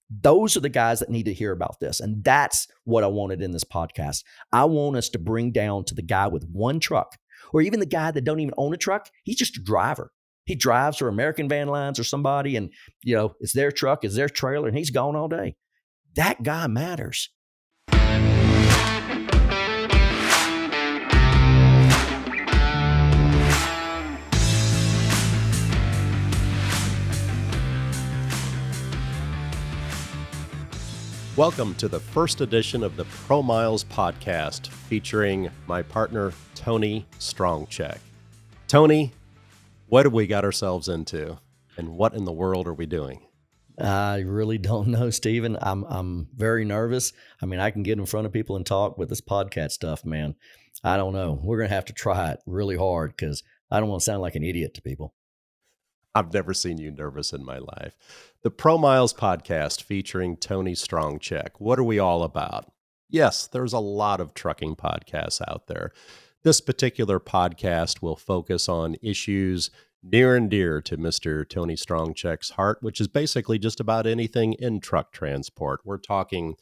Those are the guys that need to hear about this. And that's what I wanted in this podcast. I want us to bring down to the guy with one truck, or even the guy that don't even own a truck. He's just a driver. He drives for American Van Lines or somebody, and it's their truck, it's their trailer, and he's gone all day. That guy matters. Welcome to the first edition of the ProMiles podcast featuring my partner, Tony Stroncheck. Tony, what have we got ourselves into, and what in the world are we doing? I really don't know, Stephen. I'm very nervous. I mean, I can get in front of people and talk, with this podcast stuff, man, I don't know. We're going to have to try it really hard because I don't want to sound like an idiot to people. I've never seen you nervous in my life. The ProMiles podcast featuring Tony Stroncheck. What are we all about? Yes, there's a lot of trucking podcasts out there. This particular podcast will focus on issues near and dear to Mr. Tony Stroncheck's heart, which is basically just about anything in truck transport. We're talking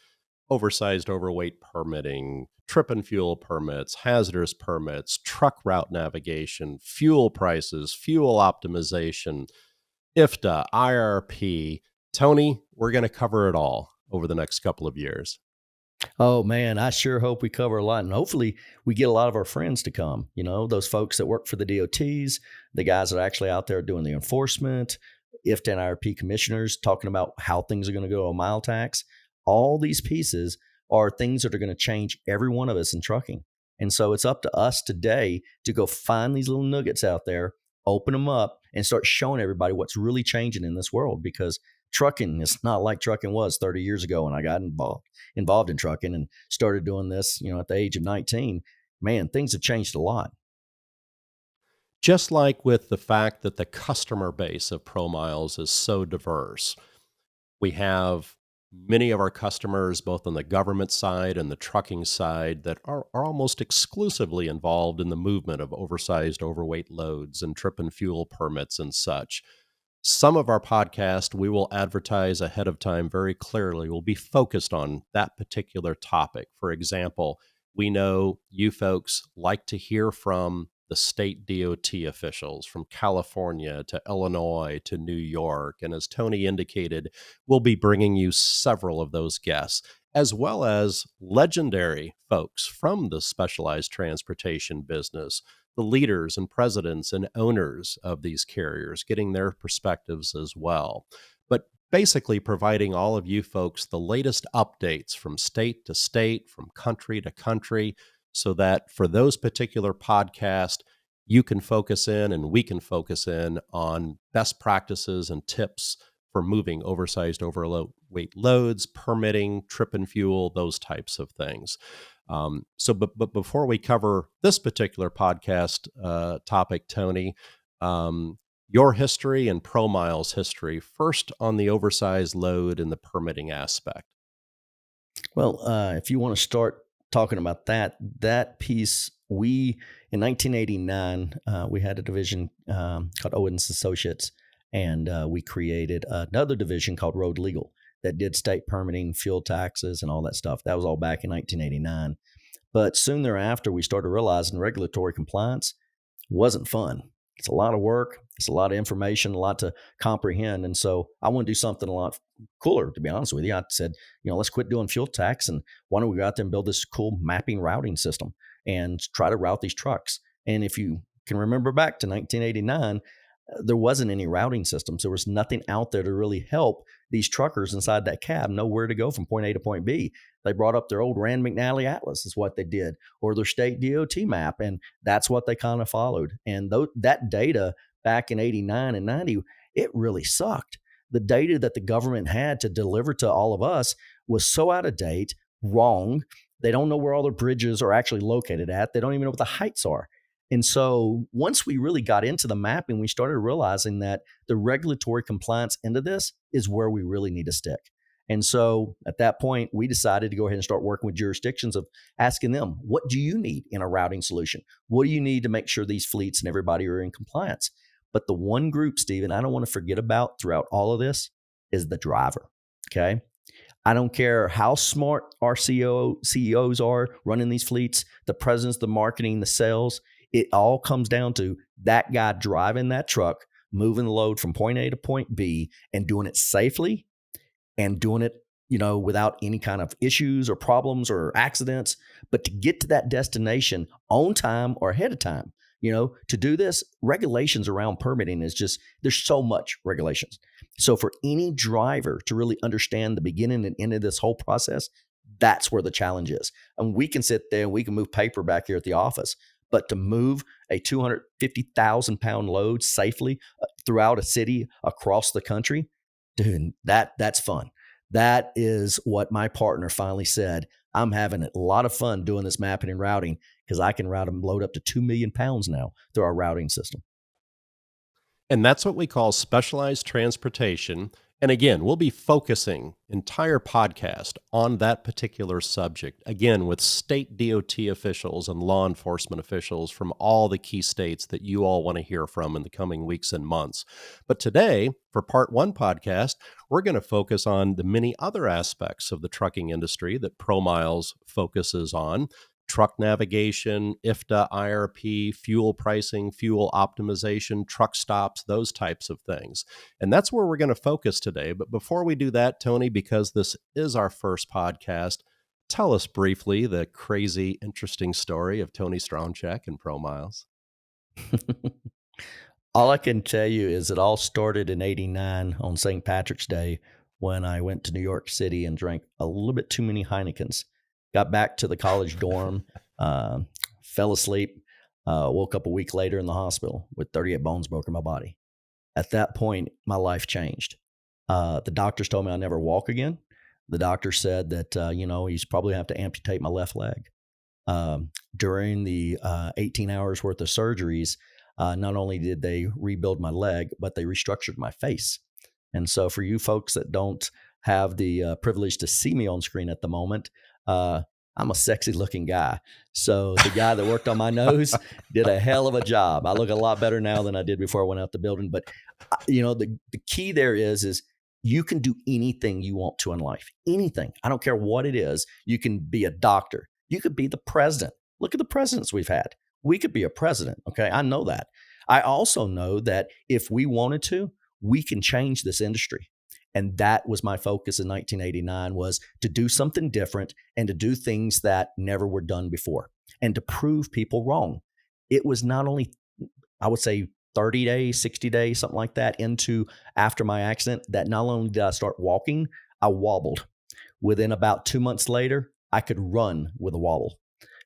oversized, overweight permitting, trip and fuel permits, hazardous permits, truck route navigation, fuel prices, fuel optimization, IFTA, IRP. Tony, we're going to cover it all over the next couple of years. Oh, man, I sure hope we cover a lot. And hopefully we get a lot of our friends to come, those folks that work for the DOTs, the guys that are actually out there doing the enforcement, IFTA and IRP commissioners talking about how things are going to go on mile tax. All these pieces are things that are going to change every one of us in trucking. And so it's up to us today to go find these little nuggets out there, open them up, and start showing everybody what's really changing in this world, because trucking is not like trucking was 30 years ago when I got involved in trucking and started doing this, at the age of 19. Man, things have changed a lot. Just like with the fact that the customer base of ProMiles is so diverse, we have many of our customers, both on the government side and the trucking side, that are almost exclusively involved in the movement of oversized, overweight loads and trip and fuel permits and such. Some of our podcast, we will advertise ahead of time very clearly. We'll be focused on that particular topic. For example, we know you folks like to hear from the state DOT officials from California to Illinois to New York. And as Tony indicated, we'll be bringing you several of those guests, as well as legendary folks from the specialized transportation business, the leaders and presidents and owners of these carriers, getting their perspectives as well. But basically providing all of you folks the latest updates from state to state, from country to country, so that for those particular podcasts, you can focus in and we can focus in on best practices and tips for moving oversized, overweight loads, permitting, trip and fuel, those types of things. But before we cover this particular podcast topic, Tony, your history and ProMiles history, first on the oversized load and the permitting aspect. Well, if you want to start talking about that piece, in 1989, we had a division called Owens Associates, and we created another division called Road Legal that did state permitting, fuel taxes, and all that stuff. That was all back in 1989. But soon thereafter, we started realizing regulatory compliance wasn't fun. It's a lot of work. It's a lot of information, a lot to comprehend. And so I want to do something a lot cooler, to be honest with you. I said, let's quit doing fuel tax, and why don't we go out there and build this cool mapping routing system and try to route these trucks. And if you can remember back to 1989, there wasn't any routing systems. There was nothing out there to really help these truckers inside that cab know where to go from point A to point B. They brought up their old Rand McNally Atlas is what they did, or their state DOT map, and that's what they kind of followed. And that data back in 89 and 90, it really sucked. The data that the government had to deliver to all of us was so out of date, wrong. They don't know where all the bridges are actually located at. They don't even know what the heights are. And so once we really got into the mapping, we started realizing that the regulatory compliance end of this is where we really need to stick. And so at that point, we decided to go ahead and start working with jurisdictions of asking them, what do you need in a routing solution? What do you need to make sure these fleets and everybody are in compliance? But the one group, Stephen, I don't want to forget about throughout all of this is the driver. Okay. I don't care how smart our CEOs are running these fleets, the presidents, the marketing, the sales. It all comes down to that guy driving that truck, moving the load from point A to point B and doing it safely and doing it, without any kind of issues or problems or accidents. But to get to that destination on time or ahead of time, to do this, regulations around permitting is just, there's so much regulations. So for any driver to really understand the beginning and end of this whole process, that's where the challenge is. And we can sit there and we can move paper back here at the office, but to move a 250,000 pound load safely throughout a city across the country, dude, that's fun. That is what my partner finally said. I'm having a lot of fun doing this mapping and routing because I can route them load up to 2 million pounds now through our routing system. And that's what we call specialized transportation. And again, we'll be focusing entire podcast on that particular subject, again, with state DOT officials and law enforcement officials from all the key states that you all want to hear from in the coming weeks and months. But today, for part one podcast, we're going to focus on the many other aspects of the trucking industry that ProMiles focuses on: truck navigation, IFTA, IRP, fuel pricing, fuel optimization, truck stops, those types of things. And that's where we're going to focus today. But before we do that, Tony, because this is our first podcast, tell us briefly the crazy, interesting story of Tony Stroncheck and ProMiles. All I can tell you is it all started in '89 on St. Patrick's Day when I went to New York City and drank a little bit too many Heinekens. Got back to the college dorm, uh, fell asleep, woke up a week later in the hospital with 38 bones broken in my body. At that point, my life changed. The doctors told me I'd never walk again. The doctor said that, he's probably have to amputate my left leg. During the 18 hours worth of surgeries, not only did they rebuild my leg, but they restructured my face. And so for you folks that don't have the privilege to see me on screen at the moment, I'm a sexy looking guy. So the guy that worked on my nose did a hell of a job. I look a lot better now than I did before I went out the building. But, the key there is you can do anything you want to in life. Anything. I don't care what it is. You can be a doctor. You could be the president. Look at the presidents we've had. We could be a president. Okay. I know that. I also know that if we wanted to, we can change this industry. And that was my focus in 1989, was to do something different and to do things that never were done before and to prove people wrong. It was not only, I would say, 30 days, 60 days, something like that into after my accident, that not only did I start walking, I wobbled. Within about 2 months later, I could run with a wobble.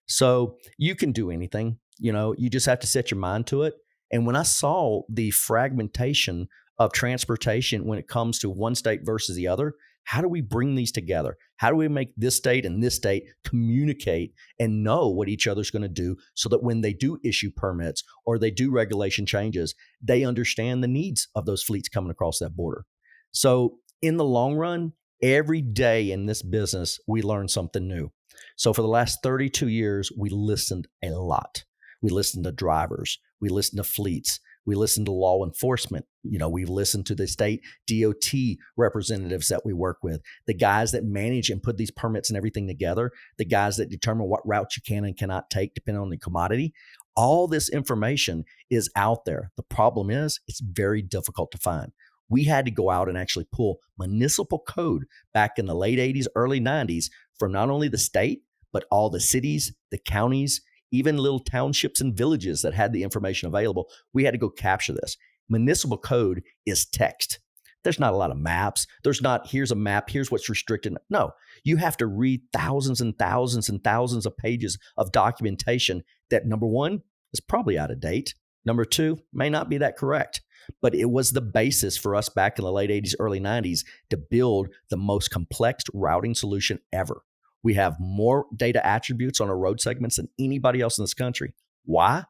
So you can do anything, you just have to set your mind to it. And when I saw the fragmentation of transportation when it comes to one state versus the other, how do we bring these together? How do we make this state and this state communicate and know what each other's going to do so that when they do issue permits or they do regulation changes, they understand the needs of those fleets coming across that border? So in the long run, every day in this business, we learn something new. So for the last 32 years, we listened a lot. We listened to drivers. We listened to fleets. We listened to law enforcement. We've listened to the state DOT representatives that we work with, the guys that manage and put these permits and everything together, the guys that determine what routes you can and cannot take depending on the commodity. All this information is out there. The problem is it's very difficult to find. We had to go out and actually pull municipal code back in the late 80s, early 90s from not only the state, but all the cities, the counties, even little townships and villages that had the information available. We had to go capture this. Municipal code is text. There's not a lot of maps. There's not, here's a map, here's what's restricted. No, you have to read thousands and thousands and thousands of pages of documentation that, number one, is probably out of date. Number two, may not be that correct. But it was the basis for us back in the late 80s, early 90s to build the most complex routing solution ever. We have more data attributes on our road segments than anybody else in this country. Why?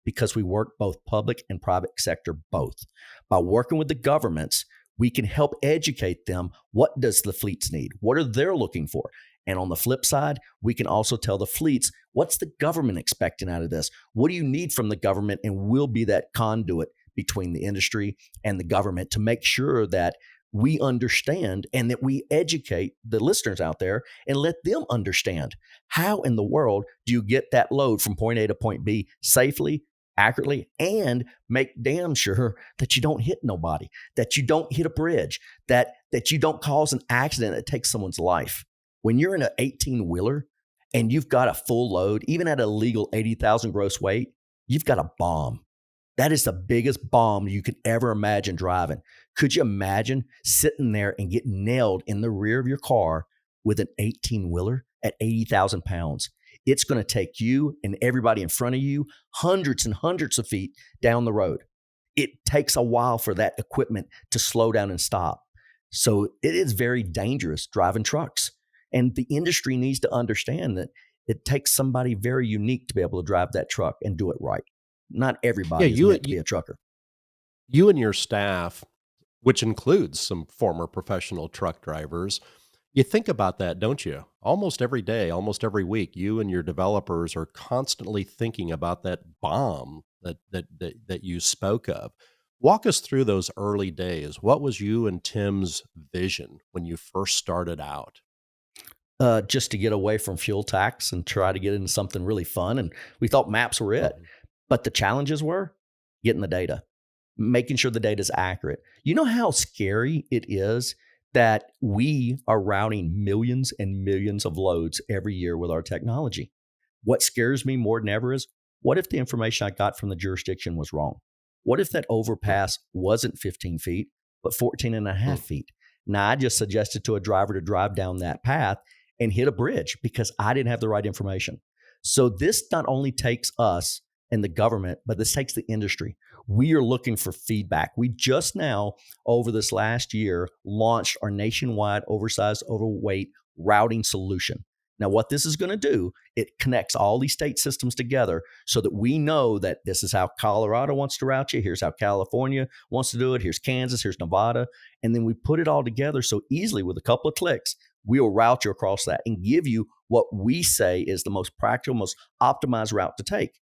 Because we work both public and private sector both. By working with the governments, we can help educate them. What does the fleets need? What are they looking for? And on the flip side, we can also tell the fleets, what's the government expecting out of this? What do you need from the government? And we'll be that conduit between the industry and the government to make sure that we understand and that we educate the listeners out there and let them understand how in the world do you get that load from point A to point B safely, accurately, and make damn sure that you don't hit nobody, that you don't hit a bridge, that you don't cause an accident that takes someone's life. When you're in an 18-wheeler and you've got a full load, even at a legal 80,000 gross weight, you've got a bomb. That is the biggest bomb you could ever imagine driving. Could you imagine sitting there and getting nailed in the rear of your car with an 18-wheeler at 80,000 pounds? It's going to take you and everybody in front of you hundreds and hundreds of feet down the road. It takes a while for that equipment to slow down and stop. So it is very dangerous driving trucks. And the industry needs to understand that it takes somebody very unique to be able to drive that truck and do it right. Not Yeah, everybody is meant to be a trucker. you and your staff, which includes some former professional truck drivers, you think about that, don't you? Almost every day, almost every week, you and your developers are constantly thinking about that bomb that you spoke of. Walk us through those early days. What was you and Tim's vision when you first started out? Just to get away from fuel tax and try to get into something really fun. And we thought maps were it. Mhm. But the challenges were getting the data, making sure the data is accurate. You know how scary it is that we are routing millions and millions of loads every year with our technology. What scares me more than ever is, what if the information I got from the jurisdiction was wrong? What if that Mm, overpass wasn't 15 feet, but 14 and a half mm, feet? Now, I just suggested to a driver to drive down that path and hit a bridge because I didn't have the right information. So this not only takes us and the government, but this takes the industry. We are looking for feedback. We just now, over this last year, launched our nationwide oversized overweight routing solution. Now, what this is going to do, it connects all these state systems together so that we know that this is how Colorado wants to route you. Here's how California wants to do it. Here's Kansas. Here's Nevada. And then we put it all together so easily with a couple of clicks, we'll route you across that and give you what we say is the most practical, most optimized route to take.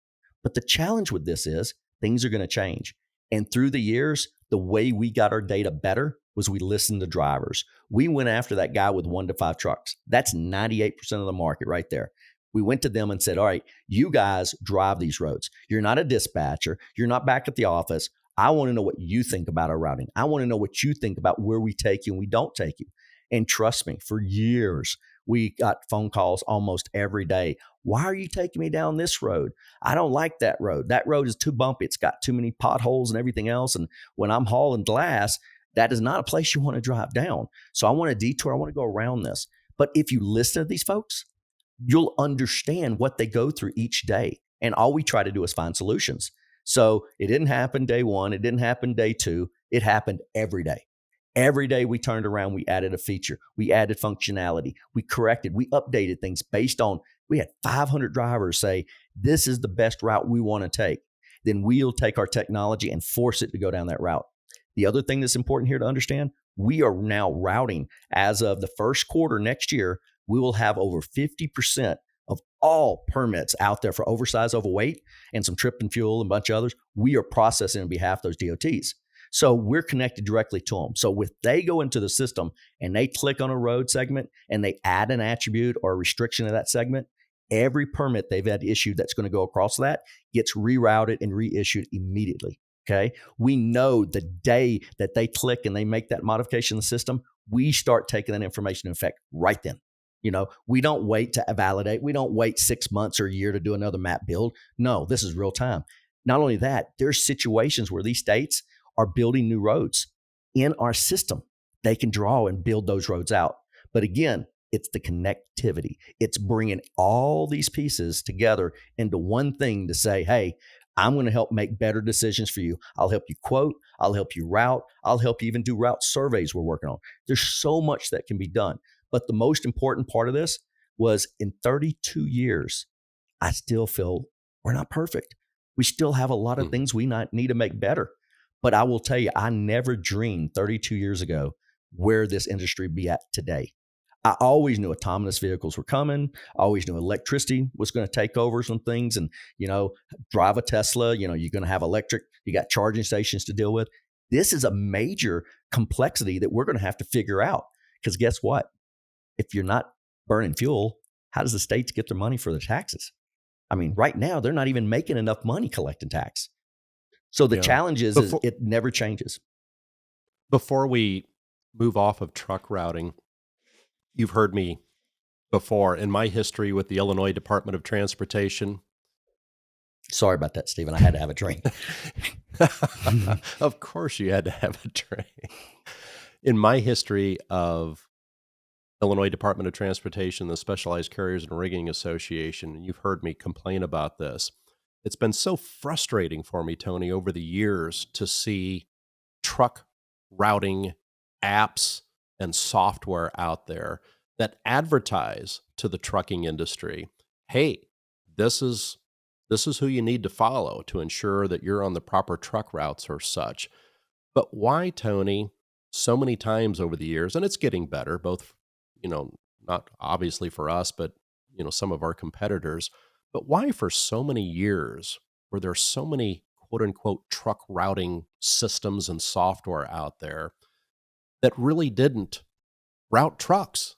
But the challenge with this is things are going to change. And through the years, the way we got our data better was we listened to drivers. We went after that guy with 1 to 5 trucks. That's 98% of the market right there. We went to them and said, all right, you guys drive these roads. You're not a dispatcher. You're not back at the office. I want to know what you think about our routing. I want to know what you think about where we take you and we don't take you. And trust me, for years, we got phone calls almost every day. Why are you taking me down this road? I don't like that road. That road is too bumpy. It's got too many potholes and everything else. And when I'm hauling glass, that is not a place you want to drive down. So I want to detour. I want to go around this. But if you listen to these folks, you'll understand what they go through each day. And all we try to do is find solutions. So it didn't happen day one. It didn't happen day two. It happened every day. Every day we turned around, we added a feature, we added functionality, we corrected, we updated things based on, we had 500 drivers say, this is the best route we want to take. Then we'll take our technology and force it to go down that route. The other thing that's important here to understand, we are now routing as of the first quarter next year, we will have over 50% of all permits out there for oversized overweight and some trip and fuel and a bunch of others. We are processing on behalf of those DOTs. So we're connected directly to them. So if they go into the system and they click on a road segment and they add an attribute or a restriction to that segment, every permit they've had issued that's going to go across that gets rerouted and reissued immediately. Okay. We know the day that they click and they make that modification in the system, we start taking that information in effect right then. We don't wait to validate. We don't wait 6 months or a year to do another map build. No, this is real time. Not only that, there's situations where these states are building new roads in our system. They can draw and build those roads out. But again, it's the connectivity. It's bringing all these pieces together into one thing to say, hey, I'm going to help make better decisions for you. I'll help you quote. I'll help you route. I'll help you even do route surveys we're working on. There's so much that can be done. But the most important part of this was in 32 years, I still feel we're not perfect. We still have a lot of mhm. things we need to make better. But I will tell you, I never dreamed 32 years ago where this industry would be at today. I always knew autonomous vehicles were coming. I always knew electricity was going to take over some things and, drive a Tesla, you're going to have electric, you got charging stations to deal with. This is a major complexity that we're going to have to figure out. Because guess what? If you're not burning fuel, how does the states get their money for the taxes? I mean, right now, they're not even making enough money collecting tax. So the Yeah. challenge is Before it never changes. before we move off of truck routing, you've heard me before in my history with the Illinois Department of Transportation. Sorry about that, Stephen. I had to have a drink. Of course, you had to have a drink. In my history of Illinois Department of Transportation, the Specialized Carriers and Rigging Association, and you've heard me complain about this. It's been so frustrating for me, Tony, over the years to see truck routing apps and software out there that advertise to the trucking industry, hey, this is who you need to follow to ensure that you're on the proper truck routes or such. But why, Tony, so many times over the years, and it's getting better, both, not obviously for us, but, some of our competitors, but why for so many years were there so many quote unquote truck routing systems and software out there that really didn't route trucks?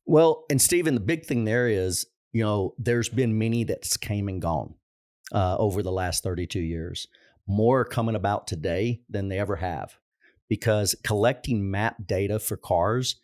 Well, and Stephen, the big thing there is, there's been many that's came and gone over the last 32 years. More are coming about today than they ever have, because collecting map data for cars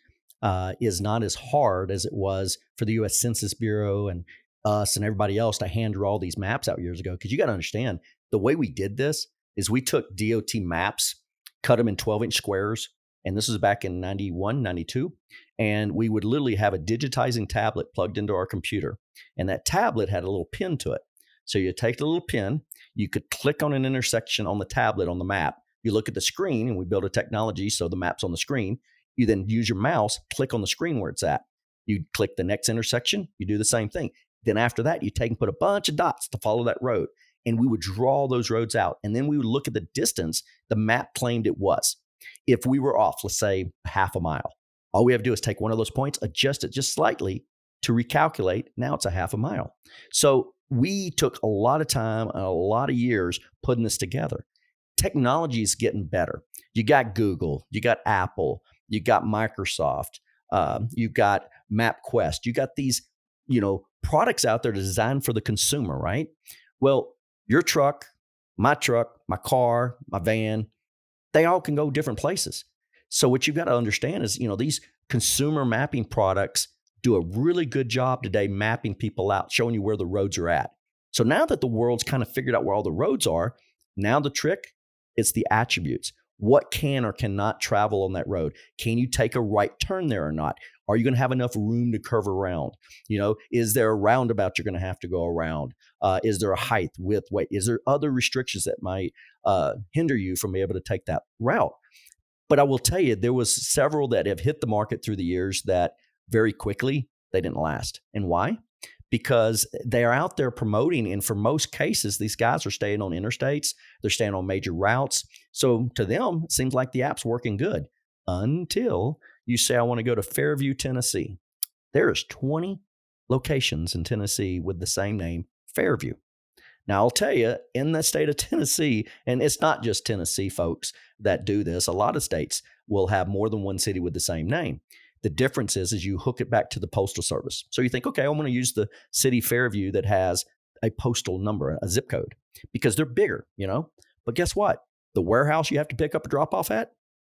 is not as hard as it was for the U.S. Census Bureau and us and everybody else to hand draw these maps out years ago. Because you got to understand, the way we did this is we took DOT maps, cut them in 12-inch squares, and this was back in 91, 92. And we would literally have a digitizing tablet plugged into our computer. And that tablet had a little pin to it. So you take the little pin, you could click on an intersection on the tablet on the map. You look at the screen, and we build a technology so the map's on the screen. You then use your mouse, click on the screen where it's at. You click the next intersection, you do the same thing. Then after that, you take and put a bunch of dots to follow that road. And we would draw those roads out. And then we would look at the distance the map claimed it was. If we were off, let's say half a mile, all we have to do is take one of those points, adjust it just slightly to recalculate. Now it's a half a mile. So we took a lot of time and a lot of years putting this together. Technology is getting better. You got Google, you got Apple, you got Microsoft, you got MapQuest, you got these, products out there designed for the consumer, right? Well, your truck, my car, my van, they all can go different places. So what you've got to understand is, these consumer mapping products do a really good job today mapping people out, showing you where the roads are at. So now that the world's kind of figured out where all the roads are, now the trick is the attributes. What can or cannot travel on that road? Can you take a right turn there or not? Are you going to have enough room to curve around? Is there a roundabout you're going to have to go around? Is there a height, width, weight? Is there other restrictions that might hinder you from being able to take that route? But I will tell you, there was several that have hit the market through the years that very quickly they didn't last. And why? Because they are out there promoting, and for most cases, these guys are staying on interstates, they're staying on major routes. So to them, it seems like the app's working good until you say, I want to go to Fairview, Tennessee. There is 20 locations in Tennessee with the same name, Fairview. Now, I'll tell you, in the state of Tennessee, and it's not just Tennessee folks that do this, a lot of states will have more than one city with the same name. The difference is you hook it back to the postal service. So you think, okay, I'm going to use the city Fairview that has a postal number, a zip code, because they're bigger, But guess what? The warehouse you have to pick up a drop off at,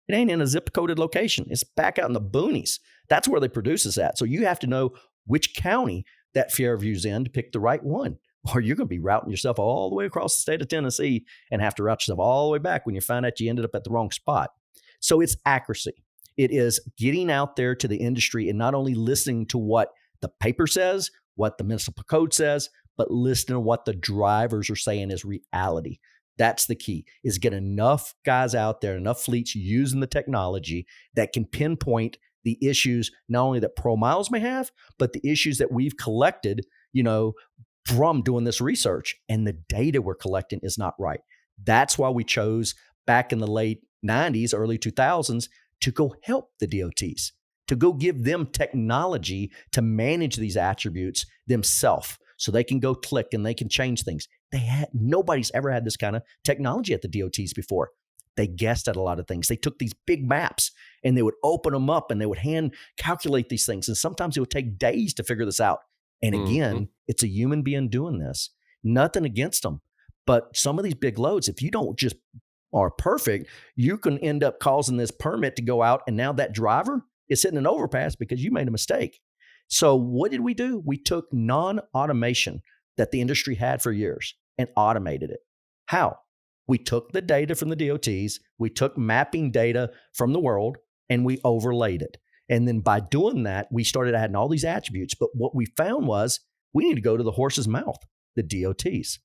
it ain't in a zip coded location. It's back out in the boonies. That's where they produce this at. So you have to know which county that Fairview's in to pick the right one, or you're going to be routing yourself all the way across the state of Tennessee and have to route yourself all the way back when you find out you ended up at the wrong spot. So it's accuracy. It is getting out there to the industry and not only listening to what the paper says, what the municipal code says, but listening to what the drivers are saying is reality. That's the key, is get enough guys out there, enough fleets using the technology that can pinpoint the issues, not only that ProMiles may have, but the issues that we've collected, from doing this research. And the data we're collecting is not right. That's why we chose back in the late 90s, early 2000s, to go help the DOTs, to go give them technology to manage these attributes themselves so they can go click and they can change things. Nobody's ever had this kind of technology at the DOTs before. They guessed at a lot of things. They took these big maps and they would open them up and they would hand calculate these things. And sometimes it would take days to figure this out. And Mhm. again, it's a human being doing this. Nothing against them. But some of these big loads, if you don't just are perfect, you can end up causing this permit to go out. And now that driver is hitting an overpass because you made a mistake. So what did we do? We took non-automation that the industry had for years and automated it. How? We took the data from the DOTs, we took mapping data from the world, and we overlaid it. And then by doing that, we started adding all these attributes. But what we found was we need to go to the horse's mouth, the DOTs.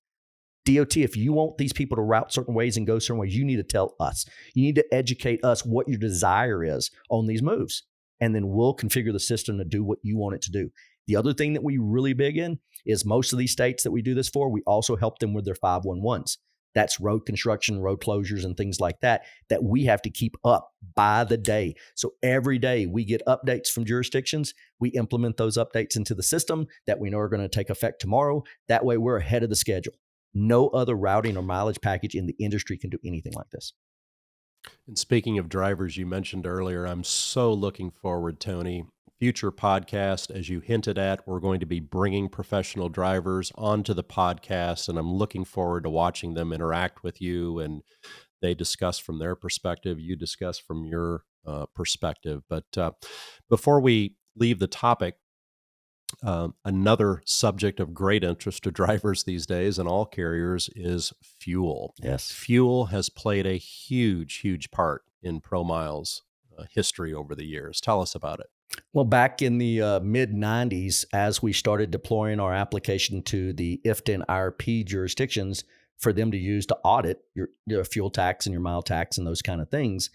DOT, if you want these people to route certain ways and go certain ways, you need to tell us. You need to educate us what your desire is on these moves. And then we'll configure the system to do what you want it to do. The other thing that we really big in is most of these states that we do this for, we also help them with their 511s. That's road construction, road closures, and things like that we have to keep up by the day. So every day we get updates from jurisdictions. We implement those updates into the system that we know are going to take effect tomorrow. That way we're ahead of the schedule. No other routing or mileage package in the industry can do anything like this. And speaking of drivers, you mentioned earlier, I'm so looking forward, Tony. Future podcast, as you hinted at, we're going to be bringing professional drivers onto the podcast, and I'm looking forward to watching them interact with you. And they discuss from their perspective, you discuss from your perspective. But before we leave the topic, another subject of great interest to drivers these days and all carriers is fuel. Yes. Fuel has played a huge, huge part in ProMiles history over the years. Tell us about it. Well, back in the mid 90s, as we started deploying our application to the IFTA and IRP jurisdictions for them to use to audit your fuel tax and your mile tax and those kind of things,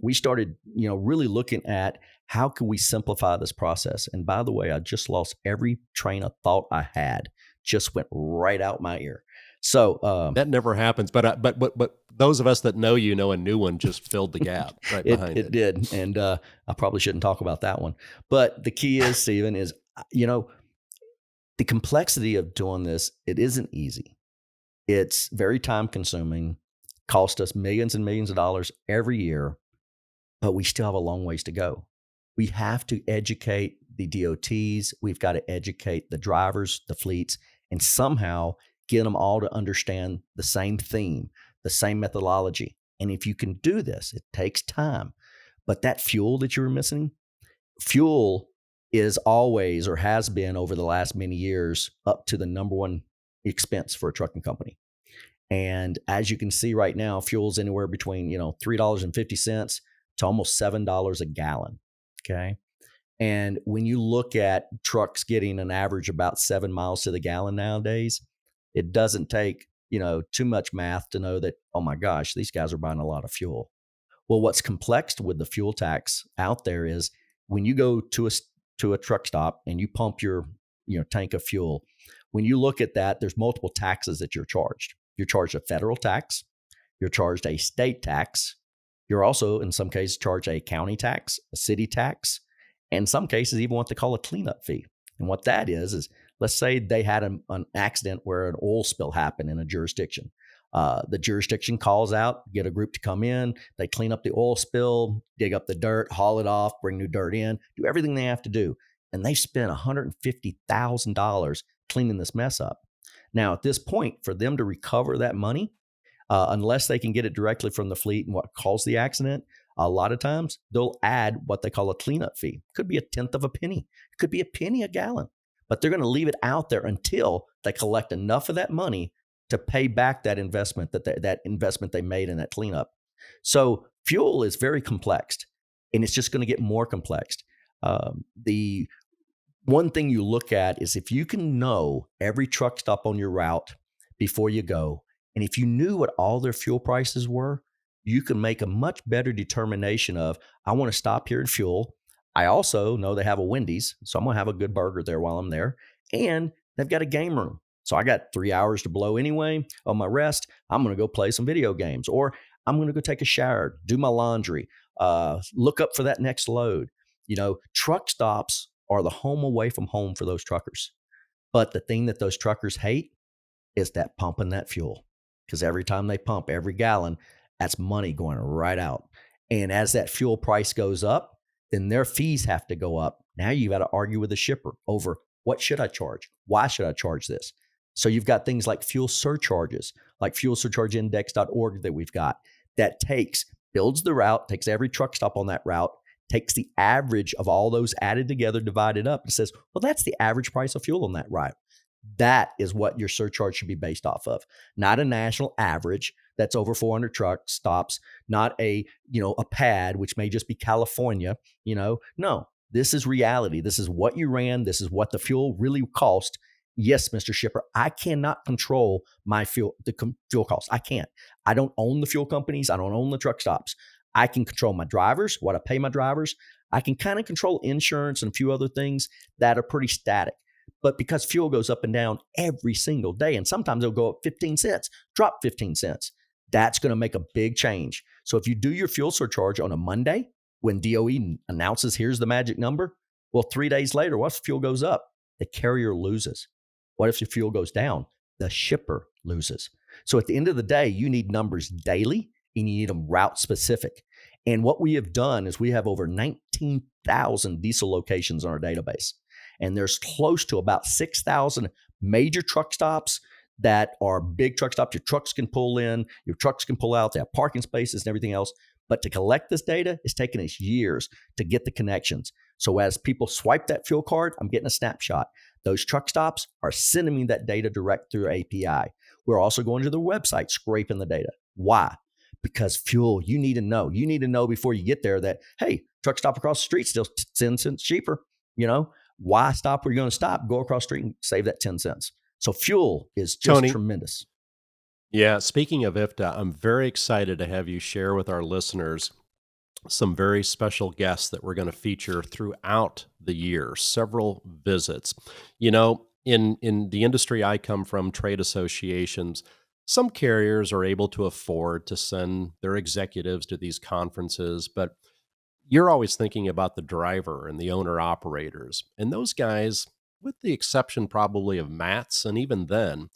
we started, really looking at how can we simplify this process. And by the way, I just lost every train of thought I had, just went right out my ear. So that never happens, but those of us that know you know a new one just filled the gap right behind it. It did, and I probably shouldn't talk about that one. But the key is, Stephen, is the complexity of doing this. It isn't easy. It's very time consuming, cost us millions and millions of dollars every year, but we still have a long ways to go. We have to educate the DOTs. We've got to educate the drivers, the fleets, and somehow get them all to understand the same theme, the same methodology. And if you can do this, it takes time. But that fuel that you were missing, fuel is always or has been over the last many years up to the number one expense for a trucking company. And as you can see right now, fuel's anywhere between, $3.50 to almost $7 a gallon. Okay. And when you look at trucks getting an average about 7 miles to the gallon nowadays, it doesn't take, too much math to know that, oh my gosh, these guys are buying a lot of fuel. Well, what's complex with the fuel tax out there is when you go to a truck stop and you pump your tank of fuel, when you look at that, there's multiple taxes that you're charged. You're charged a federal tax, you're charged a state tax, you're also in some cases charged a county tax, a city tax, and in some cases even what they call a cleanup fee. And what that is let's say they had an accident where an oil spill happened in a jurisdiction. The jurisdiction calls out, get a group to come in, they clean up the oil spill, dig up the dirt, haul it off, bring new dirt in, do everything they have to do. And they spent $150,000 cleaning this mess up. Now, at this point, for them to recover that money, unless they can get it directly from the fleet and what caused the accident, a lot of times they'll add what they call a cleanup fee. Could be a tenth of a penny. It could be a penny a gallon. But they're going to leave it out there until they collect enough of that money to pay back that investment that investment they made in that cleanup. So fuel is very complex, and it's just going to get more complex. The one thing you look at is if you can know every truck stop on your route before you go, and if you knew what all their fuel prices were, you can make a much better determination of, I want to stop here and fuel. I also know they have a Wendy's, so I'm going to have a good burger there while I'm there. And they've got a game room. So I got 3 hours to blow anyway. On my rest, I'm going to go play some video games, or I'm going to go take a shower, do my laundry, look up for that next load. Truck stops are the home away from home for those truckers. But the thing that those truckers hate is that pumping that fuel. Because every time they pump every gallon, That's money going right out. And as that fuel price goes up, then their fees have to go up. Now you've got to argue with the shipper over what should I charge? Why should I charge this? So you've got things like fuel surcharges, like fuelsurchargeindex.org that we've got that builds the route, takes every truck stop on that route, takes the average of all those added together, divided up, and says, well, that's the average price of fuel on that route. That is what your surcharge should be based off of, not a national average that's over 400 truck stops, not a pad, which may just be California. No, this is reality. This is what you ran. This is what the fuel really cost. Yes, Mr. Shipper, I cannot control the fuel cost. I can't. I don't own the fuel companies. I don't own the truck stops. I can control my drivers, what I pay my drivers. I can kind of control insurance and a few other things that are pretty static. But because fuel goes up and down every single day, and sometimes it'll go up 15 cents, drop 15 cents, that's going to make a big change. So if you do your fuel surcharge on a Monday, when DOE announces here's the magic number, well, 3 days later, what if fuel goes up? The carrier loses. What if the fuel goes down? The shipper loses. So at the end of the day, you need numbers daily and you need them route specific. And what we have done is we have over 19,000 diesel locations on our database. And there's close to about 6,000 major truck stops that are big truck stops. Your trucks can pull in, your trucks can pull out, they have parking spaces and everything else. But to collect this data, it's taken us years to get the connections. So as people swipe that fuel card, I'm getting a snapshot. Those truck stops are sending me that data direct through API. We're also going to the website, scraping the data. Why? Because fuel, you need to know. You need to know before you get there that, hey, truck stop across the street still 10 cents cheaper. Why stop where you're going to stop? Go across the street and save that 10 cents. So fuel is just Tony, tremendous. yeah, speaking of IFTA, I'm very excited to have you share with our listeners some very special guests that we're going to feature throughout the year, several visits. In the industry I come from, trade associations, some carriers are able to afford to send their executives to these conferences, but you're always thinking about the driver and the owner operators. And those guys, with the exception probably of Matt's, and even then,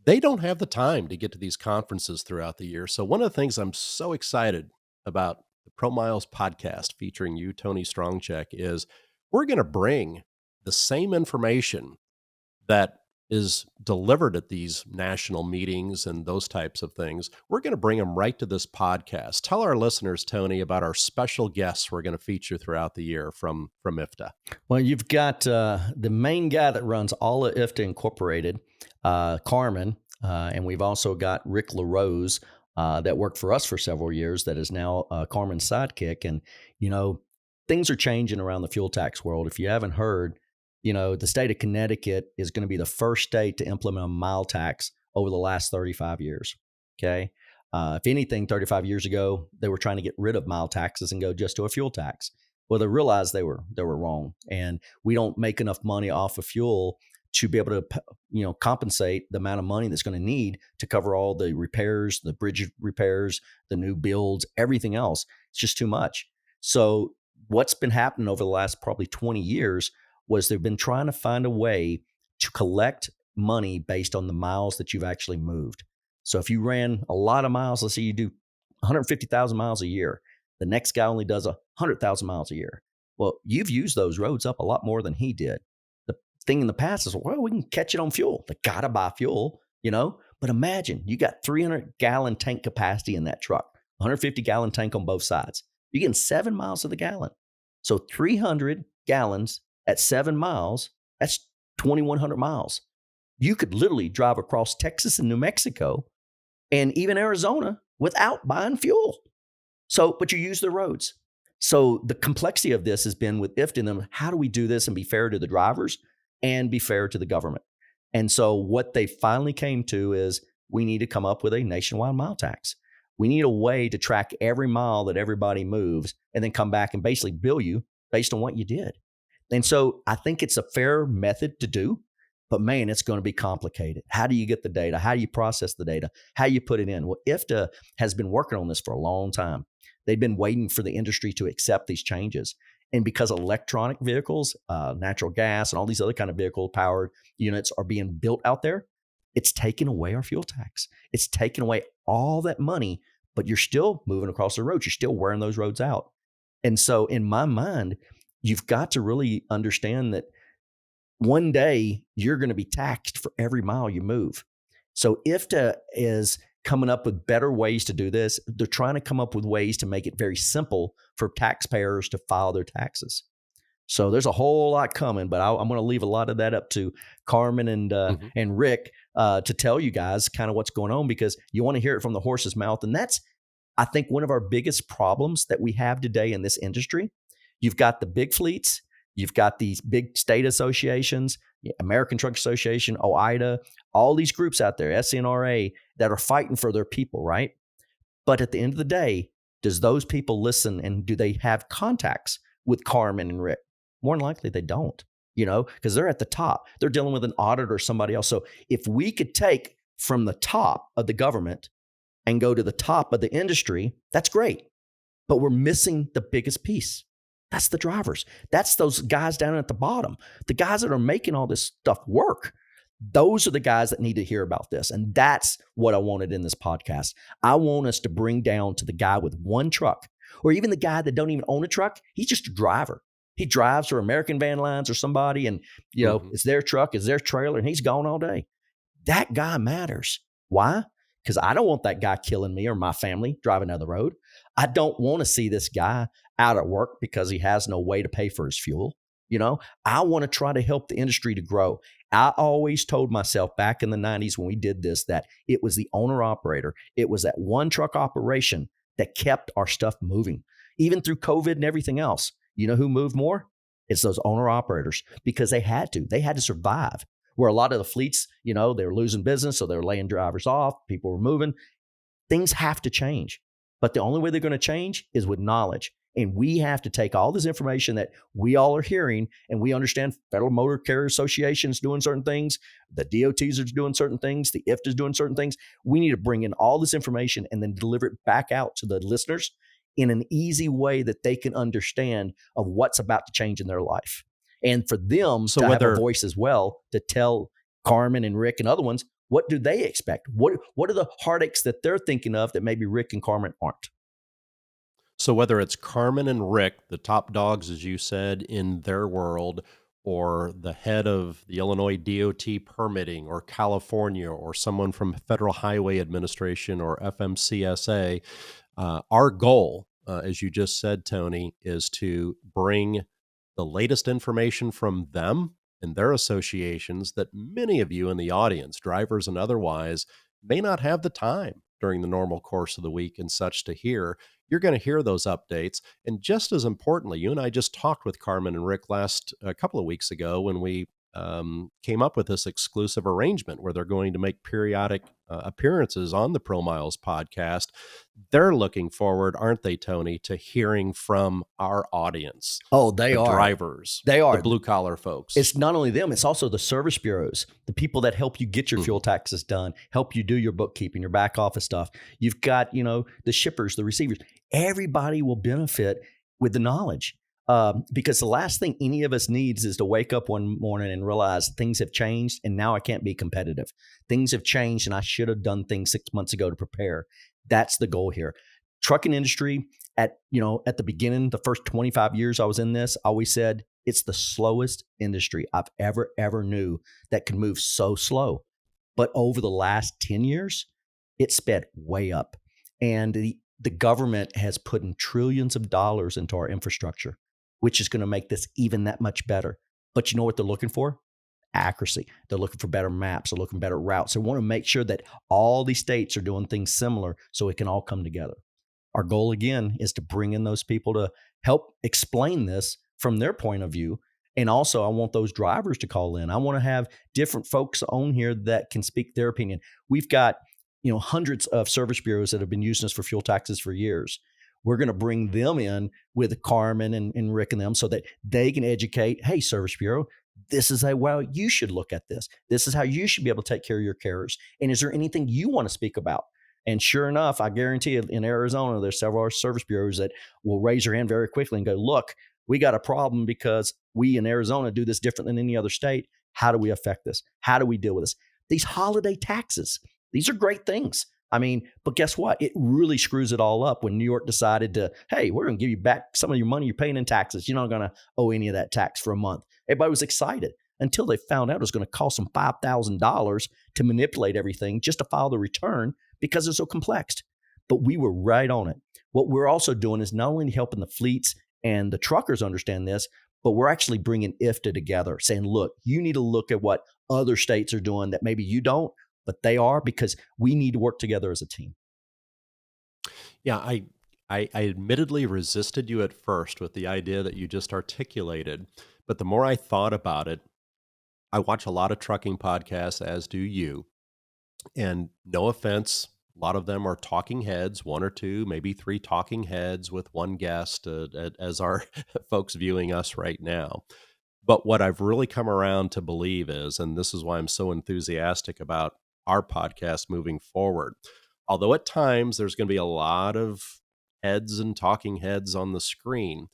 they don't have the time to get to these conferences throughout the year. So one of the things I'm so excited about the ProMiles podcast featuring you, Tony Stroncheck, is we're going to bring the same information that is delivered at these national meetings and those types of things. We're going to bring them right to this podcast. Tell our listeners, Tony, about our special guests we're going to feature throughout the year from IFTA. Well, you've got the main guy that runs all of IFTA Incorporated, Carmen, and we've also got Rick LaRose that worked for us for several years that is now Carmen's sidekick. And, things are changing around the fuel tax world. If you haven't heard, the state of Connecticut is going to be the first state to implement a mile tax over the last 35 years. Okay. If anything, 35 years ago, they were trying to get rid of mile taxes and go just to a fuel tax. Well, they realized they were wrong, and we don't make enough money off of fuel to be able to compensate the amount of money that's going to need to cover all the repairs, the bridge repairs, the new builds, everything else. It's just too much. So what's been happening over the last probably 20 years was they've been trying to find a way to collect money based on the miles that you've actually moved. So if you ran a lot of miles, let's say you do 150,000 miles a year, the next guy only does 100,000 miles a year. Well, you've used those roads up a lot more than he did. The thing in the past is, well, we can catch it on fuel. They got to buy fuel, But imagine you got 300-gallon tank capacity in that truck, 150-gallon tank on both sides. You're getting 7 miles to the gallon. So 300 gallons at 7 miles, that's 2,100 miles. You could literally drive across Texas and New Mexico and even Arizona without buying fuel. So, but you use the roads. So the complexity of this has been with IFTA and them, how do we do this and be fair to the drivers and be fair to the government? And so what they finally came to is we need to come up with a nationwide mile tax. We need a way to track every mile that everybody moves and then come back and basically bill you based on what you did. And so I think it's a fair method to do, but man, it's going to be complicated. How do you get the data? How do you process the data? How do you put it in? Well, IFTA has been working on this for a long time. They've been waiting for the industry to accept these changes. And because electronic vehicles, natural gas, and all these other kind of vehicle-powered units are being built out there, it's taken away our fuel tax. It's taken away all that money but you're still moving across the roads. You're still wearing those roads out. And so in my mind, you've got to really understand that one day you're going to be taxed for every mile you move. So IFTA is coming up with better ways to do this. They're trying to come up with ways to make it very simple for taxpayers to file their taxes. So there's a whole lot coming, but I'm going to leave a lot of that up to Carmen and Rick to tell you guys kind of what's going on, because you want to hear it from the horse's mouth. And that's, I think, one of our biggest problems that we have today in this industry. You've got the big fleets, you've got these big state associations, American Truck Association, OIDA, all these groups out there, SNRA, that are fighting for their people, right? But at the end of the day, does those people listen, and do they have contacts with Carmen and Rick? More than likely they don't, because they're at the top. They're dealing with an audit or somebody else. So if we could take from the top of the government and go to the top of the industry, that's great. But we're missing the biggest piece. That's the drivers. That's those guys down at the bottom, the guys that are making all this stuff work. Those are the guys that need to hear about this. And that's what I wanted in this podcast. I want us to bring down to the guy with one truck, or even the guy that don't even own a truck. He's just a driver. He drives for American Van Lines or somebody, and it's their truck, it's their trailer, and he's gone all day. That guy matters. Why? Because I don't want that guy killing me or my family driving down the road. I don't want to see this guy out at work because he has no way to pay for his fuel. I want to try to help the industry to grow. I always told myself back in the 90s when we did this that it was the owner operator. It was that one truck operation that kept our stuff moving, even through COVID and everything else. You know who moved more? It's those owner operators, because they had to survive. Where a lot of the fleets, they were losing business, so they were laying drivers off. People were moving. Things have to change. But the only way they're going to change is with knowledge. And we have to take all this information that we all are hearing, and we understand Federal Motor Carrier Association is doing certain things, the DOTs are doing certain things, the IFTA is doing certain things. We need to bring in all this information and then deliver it back out to the listeners in an easy way that they can understand of what's about to change in their life. And for them to have a voice as well to tell Carmen and Rick and other ones, what do they expect? What are the heartaches that they're thinking of that maybe Rick and Carmen aren't? So whether it's Carmen and Rick, the top dogs, as you said, in their world, or the head of the Illinois DOT permitting, or California, or someone from Federal Highway Administration or FMCSA, our goal, as you just said, Tony, is to bring the latest information from them and their associations that many of you in the audience, drivers and otherwise, may not have the time during the normal course of the week and such to hear. You're going to hear those updates. And just as importantly, you and I just talked with Carmen and Rick a couple of weeks ago when we came up with this exclusive arrangement where they're going to make periodic appearances on the ProMiles podcast. They're looking forward, aren't they, Tony, to hearing from our audience? Oh, they are. Drivers. They are. The blue-collar folks. It's not only them, it's also the service bureaus, the people that help you get your fuel taxes done, help you do your bookkeeping, your back office stuff. You've got, the shippers, the receivers. Everybody will benefit with the knowledge. Because the last thing any of us needs is to wake up one morning and realize things have changed and now I can't be competitive. Things have changed and I should have done things 6 months ago to prepare. That's the goal here. Trucking industry at the beginning, the first 25 years I was in this, I always said it's the slowest industry I've ever knew that could move so slow. But over the last 10 years, it sped way up. And the government has put in trillions of dollars into our infrastructure, which is going to make this even that much better. But you know what they're looking for? Accuracy. They're looking for better maps. They're looking for better routes. They want to make sure that all these states are doing things similar so it can all come together. Our goal, again, is to bring in those people to help explain this from their point of view. And also, I want those drivers to call in. I want to have different folks on here that can speak their opinion. We've got, hundreds of service bureaus that have been using us for fuel taxes for years. We're going to bring them in with Carmen and Rick and them so that they can educate, hey, service bureau, this is how you should look at this. This is how you should be able to take care of your carriers. And is there anything you want to speak about? And sure enough, I guarantee you in Arizona, there's several service bureaus that will raise their hand very quickly and go, look, we got a problem because we in Arizona do this different than any other state. How do we affect this? How do we deal with this? These holiday taxes, these are great things. I mean, but guess what? It really screws it all up when New York decided to, hey, we're going to give you back some of your money you're paying in taxes. You're not going to owe any of that tax for a month. Everybody was excited until they found out it was going to cost them $5,000 to manipulate everything just to file the return because it's so complex. But we were right on it. What we're also doing is not only helping the fleets and the truckers understand this, but we're actually bringing IFTA together, saying, look, you need to look at what other states are doing that maybe you don't, but they are, because we need to work together as a team. Yeah, I admittedly resisted you at first with the idea that you just articulated, but the more I thought about it, I watch a lot of trucking podcasts, as do you. And no offense, a lot of them are talking heads, one or two, maybe three talking heads with one guest, as our folks viewing us right now. But what I've really come around to believe is, and this is why I'm so enthusiastic about our podcast moving forward, although at times there's going to be a lot of heads and talking heads on the screen,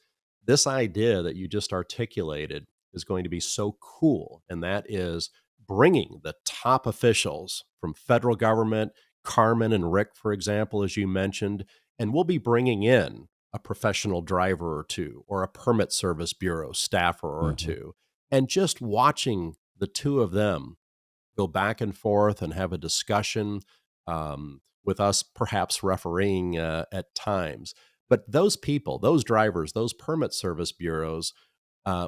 this idea that you just articulated is going to be so cool. And that is bringing the top officials from federal government, Carmen and Rick, for example, as you mentioned, and we'll be bringing in a professional driver or two, or a permit service bureau staffer or two, and just watching the two of them go back and forth and have a discussion, with us perhaps refereeing at times. But those people, those drivers, those permit service bureaus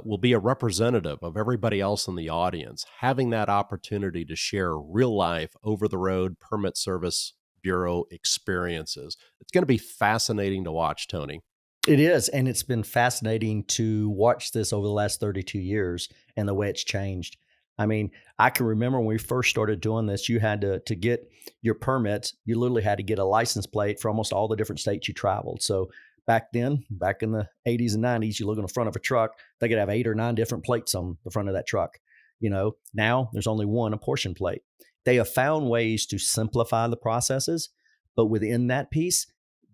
will be a representative of everybody else in the audience, having that opportunity to share real life, over the road permit service bureau experiences. It's going to be fascinating to watch, Tony. It is. And it's been fascinating to watch this over the last 32 years and the way it's changed. I mean, I can remember when we first started doing this, you had to get your permits, you literally had to get a license plate for almost all the different states you traveled. So back then, back in the 80s and 90s, you look on the front of a truck, they could have 8 or 9 different plates on the front of that truck. Now there's only one apportion plate. They have found ways to simplify the processes, but within that piece,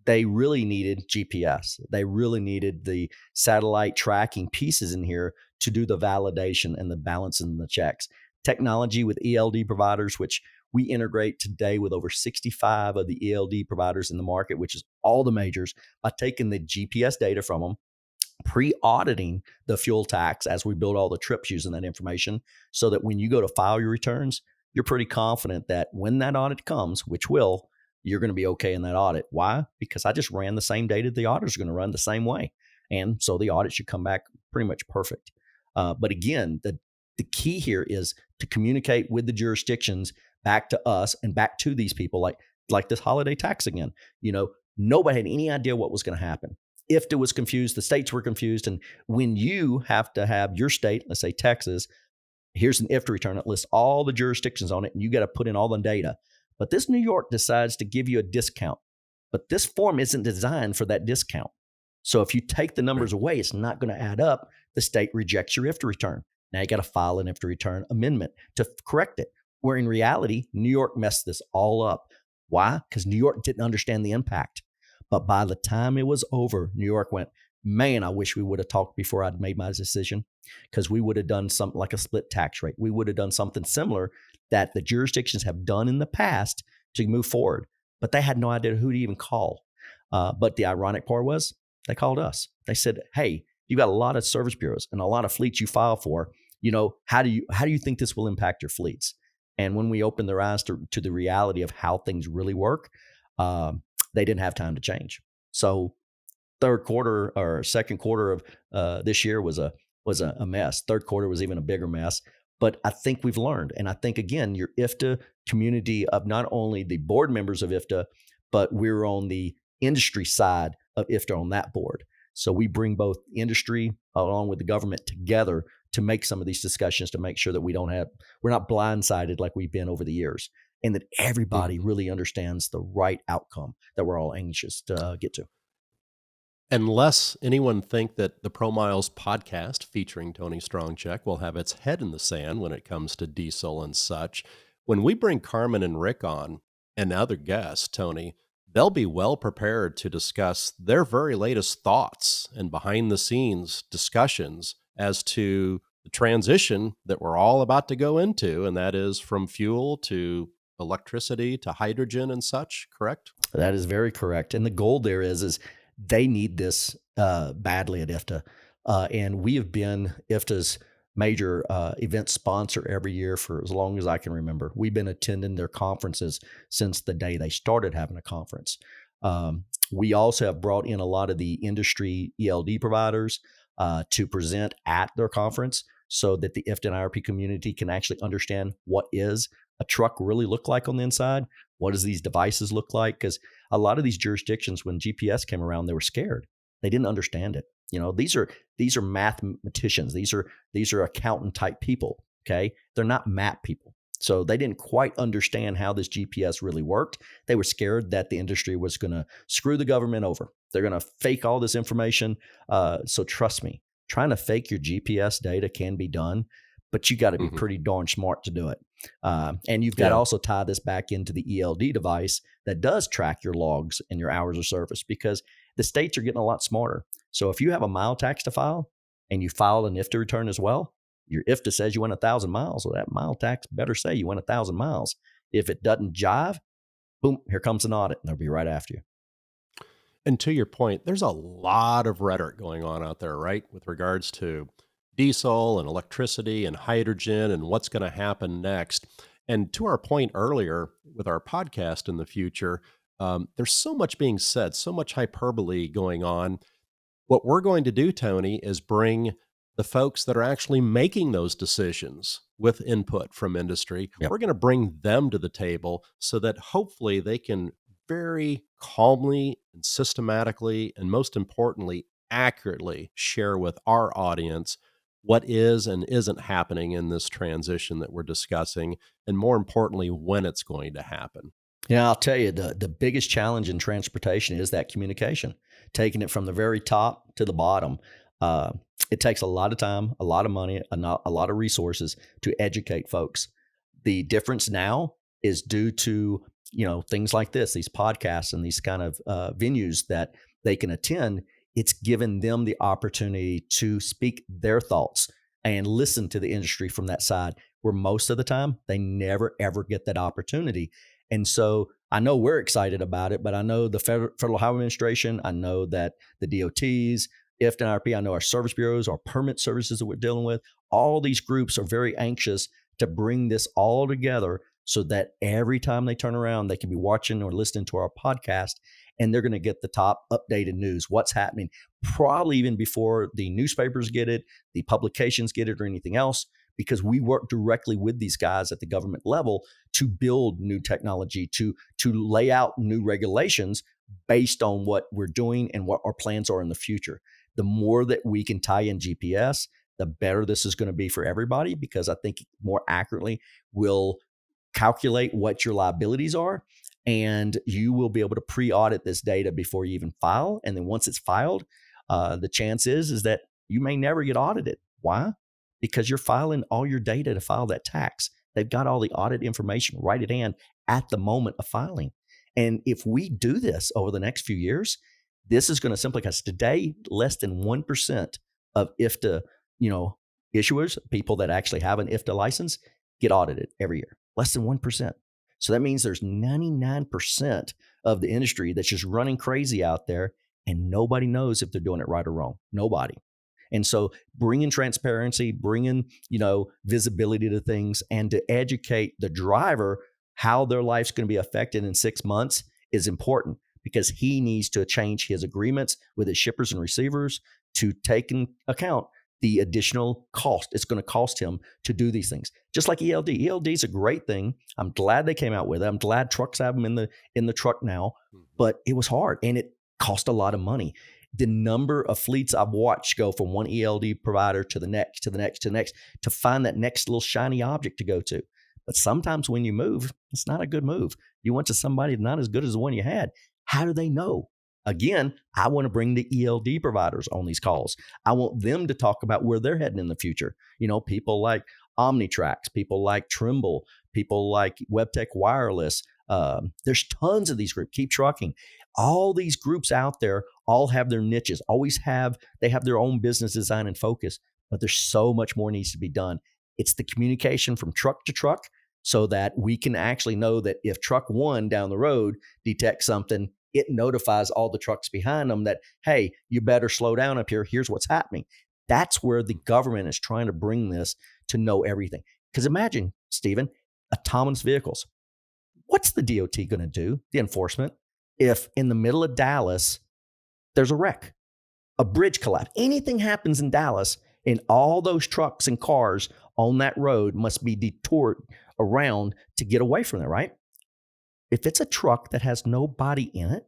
they really needed GPS. They really needed the satellite tracking pieces in here to do the validation and the balancing and the checks. Technology with ELD providers, which we integrate today with over 65 of the ELD providers in the market, which is all the majors, by taking the GPS data from them, pre-auditing the fuel tax as we build all the trips using that information, so that when you go to file your returns, you're pretty confident that when that audit comes, which will, you're going to be okay in that audit. Why? Because I just ran the same data the auditors are going to run the same way. And so the audit should come back pretty much perfect. But again, the key here is to communicate with the jurisdictions back to us and back to these people, like this holiday tax again. Nobody had any idea what was going to happen. IFTA was confused, the states were confused. And when you have to have your state, let's say Texas, here's an IFTA return that lists all the jurisdictions on it, and you got to put in all the data. But this New York decides to give you a discount. But this form isn't designed for that discount. So if you take the numbers away, it's not going to add up. The state rejects your IFTA return. Now you got to file an IFTA return amendment to correct it. Where in reality, New York messed this all up. Why? Because New York didn't understand the impact. But by the time it was over, New York went, man, I wish we would have talked before I'd made my decision, because we would have done something like a split tax rate. We would have done something similar that the jurisdictions have done in the past to move forward. But they had no idea who to even call. But the ironic part was they called us. They said, hey, you got a lot of service bureaus and a lot of fleets you file for. How do you think this will impact your fleets? And when we opened their eyes to the reality of how things really work, they didn't have time to change. So third quarter or second quarter of this year was a mess. Third quarter was even a bigger mess. But I think we've learned. And I think, again, your IFTA community of not only the board members of IFTA, but we're on the industry side of IFTA on that board. So we bring both industry along with the government together to make some of these discussions, to make sure that we're not blindsided like we've been over the years, and that everybody really understands the right outcome that we're all anxious to get to. Unless anyone think that the ProMiles podcast featuring Tony Stroncheck will have its head in the sand when it comes to diesel and such, when we bring Carmen and Rick on and other guests, Tony, they'll be well prepared to discuss their very latest thoughts and behind the scenes discussions as to the transition that we're all about to go into, and that is from fuel to electricity to hydrogen and such, correct? That is very correct. And the goal there is they need this badly at IFTA. And we have been IFTA's major event sponsor every year for as long as I can remember. We've been attending their conferences since the day they started having a conference. We also have brought in a lot of the industry ELD providers to present at their conference so that the IFTA and IRP community can actually understand what is a truck really look like on the inside. What does these devices look like? Because a lot of these jurisdictions, when GPS came around, they were scared. They didn't understand it. These are mathematicians. These are accountant type people. Okay, they're not map people. So they didn't quite understand how this GPS really worked. They were scared that the industry was going to screw the government over. They're going to fake all this information. So trust me, trying to fake your GPS data can be done, but you got to be Hmm. pretty darn smart to do it. And you've got to Yeah. also tie this back into the ELD device that does track your logs and your hours of service, because the states are getting a lot smarter. So if you have a mile tax to file and you file an IFTA return as well, your IFTA says you went 1,000 miles. Well, that mile tax better say you went 1,000 miles. If it doesn't jive, boom, here comes an audit, and they'll be right after you. And to your point, there's a lot of rhetoric going on out there, right? With regards to diesel and electricity and hydrogen and what's going to happen next. And to our point earlier with our podcast in the future, there's so much being said, so much hyperbole going on. What we're going to do, Tony, is bring the folks that are actually making those decisions with input from industry. Yep. We're going to bring them to the table so that hopefully they can very calmly and systematically, and most importantly, accurately share with our audience what is and isn't happening in this transition that we're discussing, and more importantly, when it's going to happen. Yeah, I'll tell you, the biggest challenge in transportation is that communication, taking it from the very top to the bottom. Uh, it takes a lot of time, a lot of money, a lot of resources to educate folks. The difference now is due to things like this, these podcasts and these kind of venues that they can attend. It's given them the opportunity to speak their thoughts and listen to the industry from that side, where most of the time they never ever get that opportunity. And so I know we're excited about it, but I know the Federal Highway Administration, I know that the DOTs, IFTA and IRP, I know our service bureaus, our permit services that we're dealing with, all these groups are very anxious to bring this all together so that every time they turn around, they can be watching or listening to our podcast, and they're going to get the top updated news, what's happening, probably even before the newspapers get it, the publications get it, or anything else, because we work directly with these guys at the government level to build new technology, to lay out new regulations based on what we're doing and what our plans are in the future. The more that we can tie in GPS, the better this is going to be for everybody, because I think more accurately will calculate what your liabilities are, and you will be able to pre-audit this data before you even file. And then once it's filed, the chance is that you may never get audited. Why? Because you're filing all your data to file that tax. They've got all the audit information right at hand at the moment of filing. And if we do this over the next few years, this is going to simplify, because today less than 1% of IFTA, issuers, people that actually have an IFTA license, get audited every year. Less than 1%. So that means there's 99% of the industry that's just running crazy out there, and nobody knows if they're doing it right or wrong. Nobody. And so bringing transparency, bringing, visibility to things, and to educate the driver how their life's going to be affected in 6 months is important, because he needs to change his agreements with his shippers and receivers to take into account the additional cost it's going to cost him to do these things. Just like ELD. ELD is a great thing. I'm glad they came out with it. I'm glad trucks have them in the truck now, Mhm. but it was hard and it cost a lot of money. The number of fleets I've watched go from one ELD provider to the next, to the next, to the next, to find that next little shiny object to go to. But sometimes when you move, it's not a good move. You went to somebody not as good as the one you had. How do they know? Again, I want to bring the ELD providers on these calls. I want them to talk about where they're heading in the future. People like Omnitrax, people like Trimble, people like WebTech Wireless. There's tons of these groups. Keep Trucking. All these groups out there all have their niches. They have their own business design and focus. But there's so much more needs to be done. It's the communication from truck to truck so that we can actually know that if truck one down the road detects something, it notifies all the trucks behind them that, hey, you better slow down up here. Here's what's happening. That's where the government is trying to bring this to know everything. Because imagine, Stephen, autonomous vehicles. What's the DOT going to do, the enforcement, if in the middle of Dallas there's a wreck, a bridge collapse, anything happens in Dallas, and all those trucks and cars on that road must be detoured around to get away from there, right? If it's a truck that has nobody in it,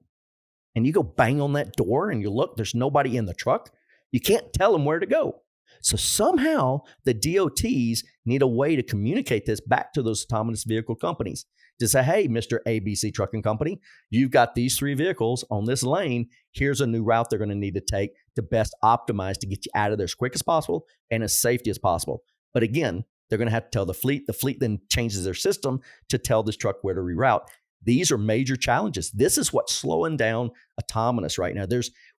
and you go bang on that door and you look, there's nobody in the truck, you can't tell them where to go. So somehow the DOTs need a way to communicate this back to those autonomous vehicle companies to say, hey, Mr. ABC Trucking Company, you've got these 3 vehicles on this lane. Here's a new route they're going to need to take to best optimize to get you out of there as quick as possible and as safety as possible. But again, they're going to have to tell the fleet. The fleet then changes their system to tell this truck where to reroute. These are major challenges. This is what's slowing down autonomous right now.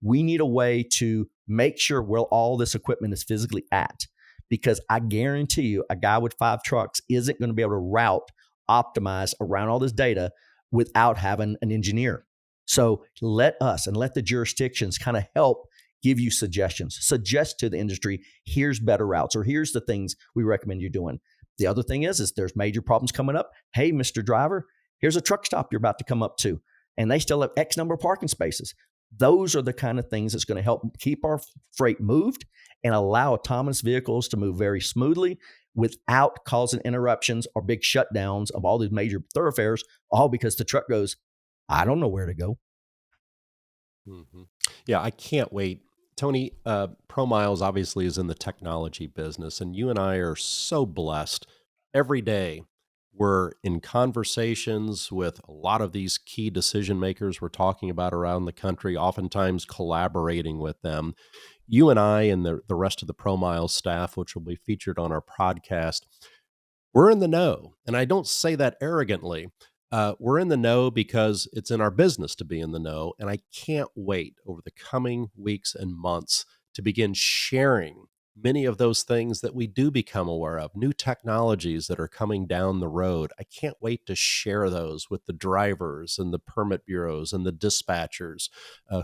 We need a way to make sure where all this equipment is physically at, because I guarantee you a guy with 5 trucks isn't going to be able to route, optimize around all this data without having an engineer. So let us and let the jurisdictions kind of help give you suggestions. Suggest to the industry, here's better routes, or here's the things we recommend you doing. The other thing is there's major problems coming up. Hey, Mr. Driver, here's a truck stop you're about to come up to, and they still have X number of parking spaces. Those are the kind of things that's going to help keep our freight moved and allow autonomous vehicles to move very smoothly without causing interruptions or big shutdowns of all these major thoroughfares, all because the truck goes, I don't know where to go. Mm-hmm. Yeah, I can't wait. Tony, ProMiles obviously is in the technology business, and you and I are so blessed. Every day, we're in conversations with a lot of these key decision makers we're talking about around the country, oftentimes collaborating with them. You and I and the rest of the ProMiles staff, which will be featured on our podcast, we're in the know. And I don't say that arrogantly. We're in the know because it's in our business to be in the know. And I can't wait over the coming weeks and months to begin sharing many of those things that we do become aware of, new technologies that are coming down the road. I can't wait to share those with the drivers and the permit bureaus and the dispatchers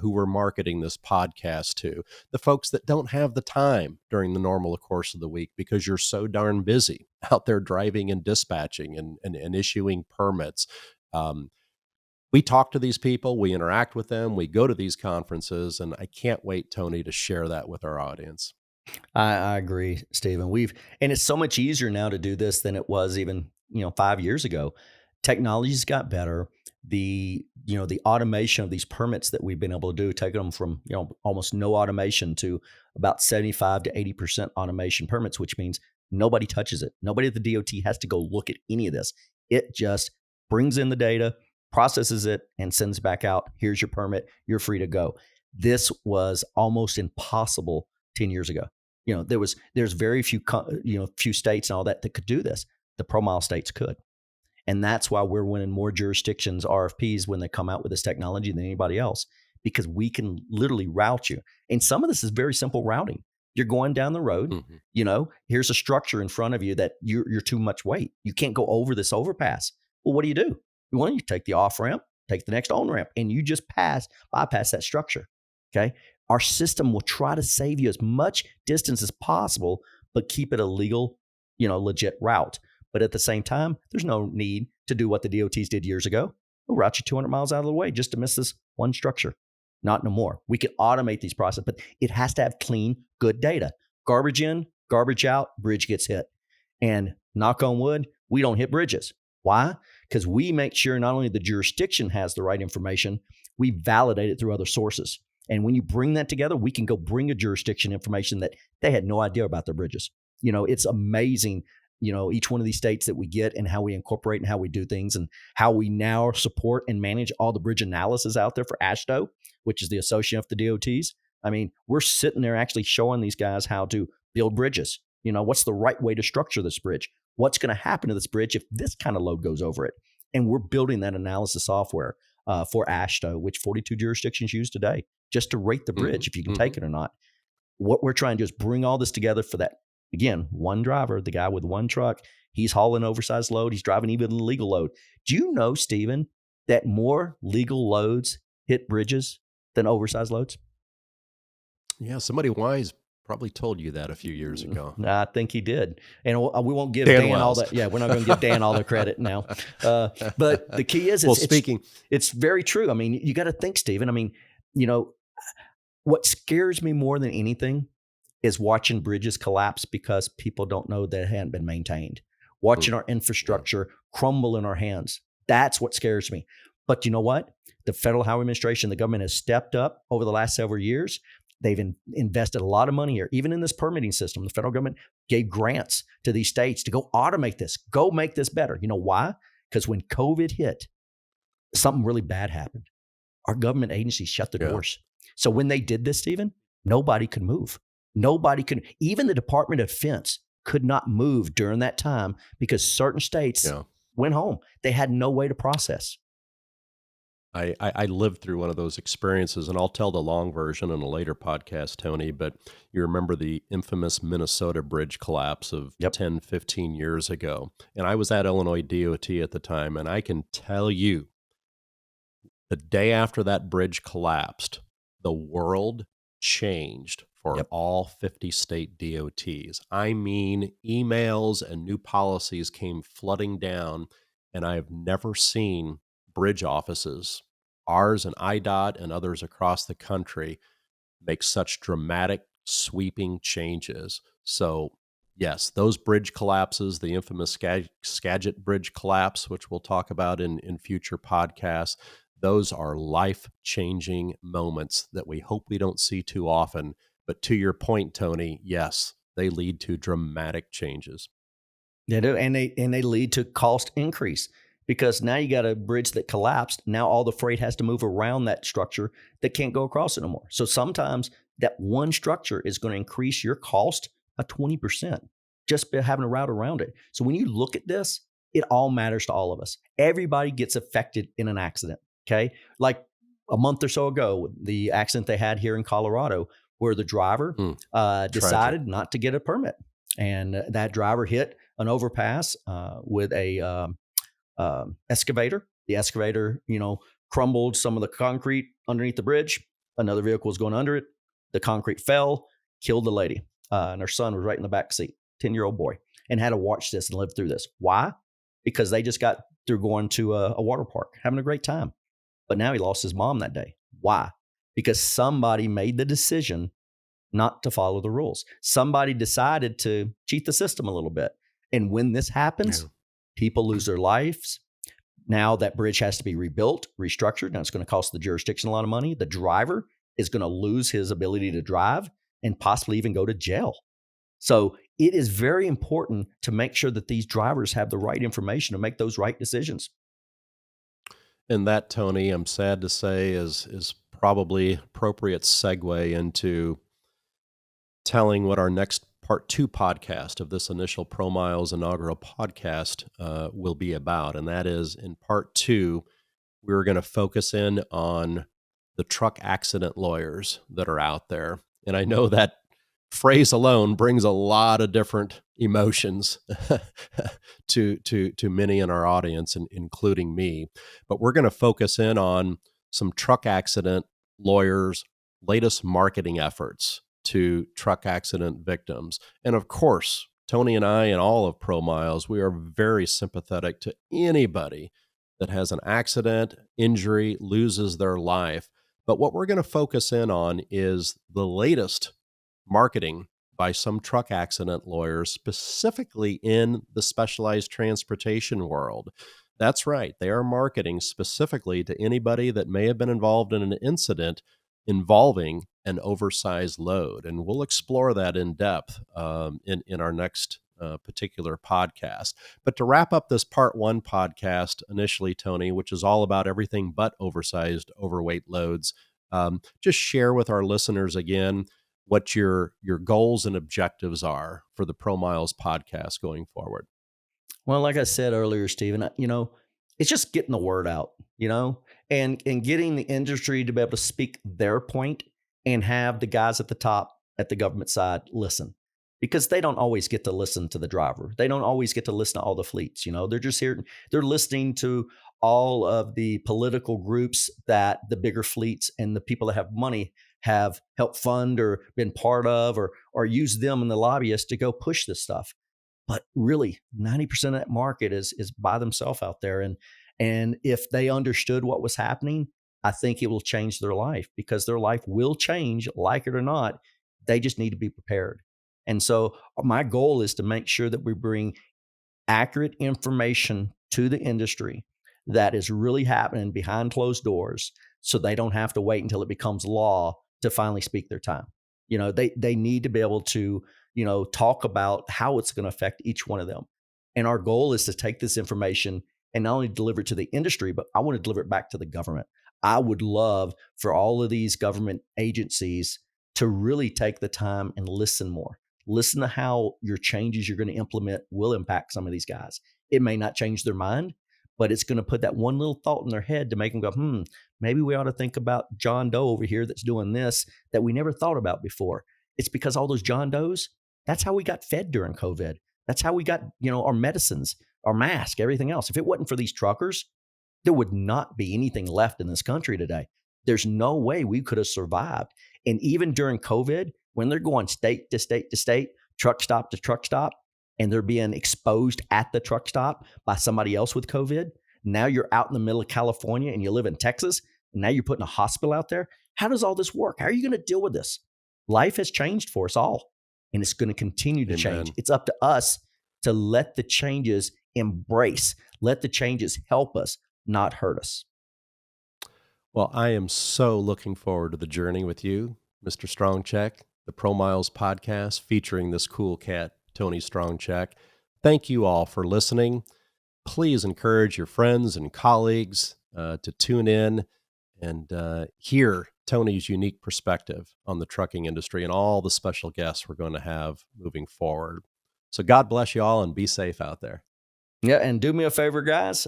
who we're marketing this podcast to, the folks that don't have the time during the normal course of the week because you're so darn busy out there driving and dispatching and issuing permits. We talk to these people, we interact with them, we go to these conferences, and I can't wait, Tony, to share that with our audience. I agree, Stephen. And it's so much easier now to do this than it was even 5 years ago. Technology's got better. The automation of these permits that we've been able to do, taking them from almost no automation to about 75 to 80% automation permits, which means nobody touches it. Nobody at the DOT has to go look at any of this. It just brings in the data, processes it, and sends back out. Here's your permit. You're free to go. This was almost impossible 10 years ago. There's very few states and all that could do this. The ProMile states could. And that's why we're winning more jurisdictions, RFPs, when they come out with this technology than anybody else, because we can literally route you. And some of this is very simple routing. You're going down the road, here's a structure in front of you that you're too much weight. You can't go over this overpass. Well, what do? Well, you take the off ramp, take the next on ramp, and you just bypass that structure. Okay. Our system will try to save you as much distance as possible, but keep it a legal, legit route. But at the same time, there's no need to do what the DOTs did years ago. We'll route you 200 miles out of the way just to miss this one structure. Not no more. We can automate these processes, but it has to have clean, good data. Garbage in, garbage out, bridge gets hit. And knock on wood, we don't hit bridges. Why? Because we make sure not only the jurisdiction has the right information, we validate it through other sources. And when you bring that together, we can go bring a jurisdiction information that they had no idea about their bridges. It's amazing, each one of these states that we get and how we incorporate and how we do things and how we now support and manage all the bridge analysis out there for AASHTO, which is the Association of the DOTs. I mean, we're sitting there actually showing these guys how to build bridges. What's the right way to structure this bridge? What's going to happen to this bridge if this kind of load goes over it? And we're building that analysis software for AASHTO, which 42 jurisdictions use today, just to rate the bridge, if you can take it or not. What we're trying to do is bring all this together for that, again, one driver, the guy with one truck. He's hauling oversized load. He's driving even a legal load. Do you know, Stephen, that more legal loads hit bridges than oversized loads? Yeah, somebody wise probably told you that a few years ago. I think he did. And we won't give Dan Dan all Wells. that. Yeah, we're not going to give Dan all the credit now. But the key is, Well, speaking, it's very true. I mean, you got to think, Stephen. I mean, you know, what scares me more than anything is watching bridges collapse because people don't know that it hadn't been maintained. Watching our yeah, infrastructure crumble in our hands. That's what scares me. But you know what? The Federal Highway Administration, the government has stepped up over the last several years. They've invested a lot of money here, even in this permitting system. The federal government gave grants to these states to go automate this, go make this better. You know why? Because when COVID hit, something really bad happened. Our government agencies shut the yeah, doors. So when they did this, Stephen, nobody could move. Nobody could, even the Department of Defense could not move during that time because certain states yeah. went home. They had no way to process. I lived through one of those experiences, and I'll tell the long version in a later podcast, Tony, but you remember the infamous Minnesota bridge collapse of Yep. 10, 15 years ago. And I was at Illinois DOT at the time, and I can tell you, the day after that bridge collapsed, the world changed for Yep. all 50 state DOTs. I mean, emails and new policies came flooding down, and I have never seen bridge offices, ours and IDOT and others across the country, make such dramatic, sweeping changes. So, yes, those bridge collapses, the infamous Skagit Bridge collapse, which we'll talk about in future podcasts, those are life changing moments that we hope we don't see too often. But to your point, Tony, yes, they lead to dramatic changes. They do, and they lead to cost increase because now you got a bridge that collapsed. Now all the freight has to move around that structure that can't go across it no more. So sometimes that one structure is going to increase your cost by 20% just by having a route around it. So when you look at this, it all matters to all of us. Everybody gets affected in an accident. Okay, like a month or so ago, the accident they had here in Colorado, where the driver Mm, tragic. decided not to get a permit, and that driver hit an overpass with a excavator. The excavator, crumbled some of the concrete underneath the bridge. Another vehicle was going under it. The concrete fell, killed the lady, and her son was right in the back seat, 10-year-old boy, and had to watch this and live through this. Why? Because they just got through going to a water park, having a great time. But now he lost his mom that day. Why? Because somebody made the decision not to follow the rules. Somebody decided to cheat the system a little bit. And when this happens, Yeah. people lose their lives. Now that bridge has to be rebuilt, restructured. Now it's going to cost the jurisdiction a lot of money. The driver is going to lose his ability to drive and possibly even go to jail. So it is very important to make sure that these drivers have the right information to make those right decisions. And that, Tony, I'm sad to say, is probably appropriate segue into telling what our next part two podcast of this initial ProMiles inaugural podcast will be about. And that is, in part two, we're going to focus in on the truck accident lawyers that are out there. And I know that phrase alone brings a lot of different emotions to many in our audience, and including me. But we're going to focus in on some truck accident lawyers' latest marketing efforts to truck accident victims. And of course, Tony and I and all of ProMiles, we are very sympathetic to anybody that has an accident, injury, loses their life. But what we're going to focus in on is the latest marketing by some truck accident lawyers, specifically in the specialized transportation world. That's right. They are marketing specifically to anybody that may have been involved in an incident involving an oversized load. And we'll explore that in depth in our next particular podcast. But to wrap up this part one podcast initially, Tony, which is all about everything but oversized, overweight loads, just share with our listeners again what your goals and objectives are for the ProMiles podcast going forward. Well, like I said earlier, Stephen, it's just getting the word out, and getting the industry to be able to speak their point and have the guys at the top at the government side listen. because they don't always get to listen to the driver. They don't always get to listen to all the fleets. They're just here. They're listening to all of the political groups that the bigger fleets and the people that have money have helped fund or been part of, or use them and the lobbyists to go push this stuff. But really, 90% of that market is by themselves out there. And if they understood what was happening, I think it will change their life, because their life will change, like it or not. They just need to be prepared. And so my goal is to make sure that we bring accurate information to the industry that is really happening behind closed doors, so they don't have to wait until it becomes law to finally speak their time. They need to be able to, talk about how it's going to affect each one of them. And our goal is to take this information and not only deliver it to the industry, but I want to deliver it back to the government. I would love for all of these government agencies to really take the time and listen more. Listen to how your changes you're going to implement will impact some of these guys. It may not change their mind, but it's going to put that one little thought in their head to make them go, maybe we ought to think about John Doe over here that's doing this that we never thought about before. It's because all those John Does, that's how we got fed during COVID. That's how we got, our medicines, our mask, everything else. If it wasn't for these truckers, there would not be anything left in this country today. There's no way we could have survived. And even during COVID, when they're going state to state to state, truck stop to truck stop, and they're being exposed at the truck stop by somebody else with COVID, now you're out in the middle of California and you live in Texas, and now you're putting a hospital out there. How does all this work? How are you going to deal with this? Life has changed for us all, and it's going to continue to change. It's up to us to let the changes embrace, let the changes help us, not hurt us. Well, I am so looking forward to the journey with you, Mr. Stroncheck, the ProMiles podcast featuring this cool cat, Tony Stroncheck. Thank you all for listening. Please encourage your friends and colleagues to tune in and hear Tony's unique perspective on the trucking industry and all the special guests we're going to have moving forward. So God bless you all and be safe out there. Yeah, and do me a favor, guys.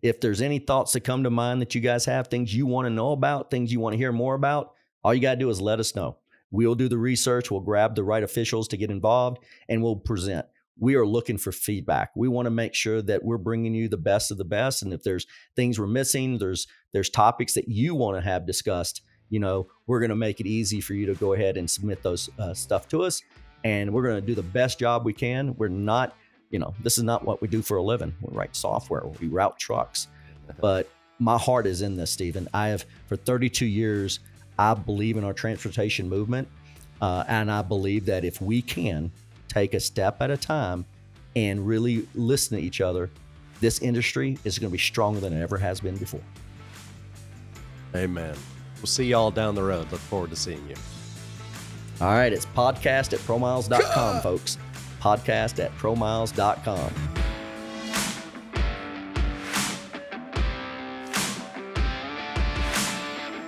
If there's any thoughts that come to mind that you guys have, things you want to know about, things you want to hear more about, all you got to do is let us know. We'll do the research. We'll grab the right officials to get involved, and we'll present. We are looking for feedback. We want to make sure that we're bringing you the best of the best. And if there's things we're missing, there's topics that you want to have discussed, we're going to make it easy for you to go ahead and submit those stuff to us. And we're going to do the best job we can. We're not, this is not what we do for a living. We write software, we route trucks. But my heart is in this, Stephen. For 32 years, I believe in our transportation movement. And I believe that if we can take a step at a time and really listen to each other, this industry is going to be stronger than it ever has been before. Amen. We'll see y'all down the road. Look forward to seeing you. All right. It's podcast@promiles.com, folks. Podcast@promiles.com.